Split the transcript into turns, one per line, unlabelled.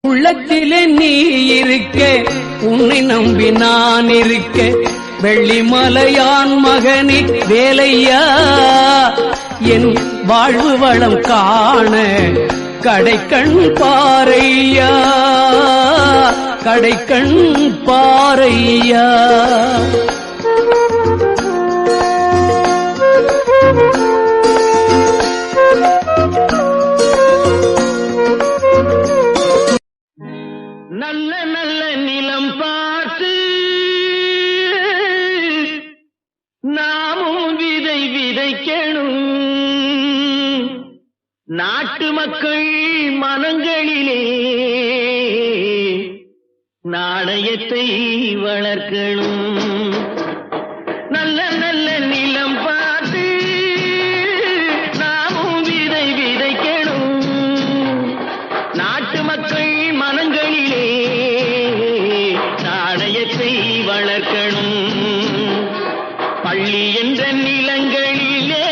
உள்ளத்திலே நீ இருக்க, உன்னை நம்பி நான் இருக்க, வெள்ளிமலையான் மகனே வேலையா, என் வாழ்வு வளம் காண கடைக்கண் பாரையா, கடைக்கண் பாரையா. நல்ல நல்ல நிலம் பார்த்து நாமும் விதை விதைக்கணும், நாட்டு மக்கள் மனங்களிலே நாணயத்தை வளர்க்கணும். நல்ல நல்ல நிலம் பார்த்து நாமும் விதை விதைக்கணும், நாட்டு மக்கள் மனங்களிலே நாணயத்தை வளர்க்கணும். பள்ளி என்ற நிலங்களிலே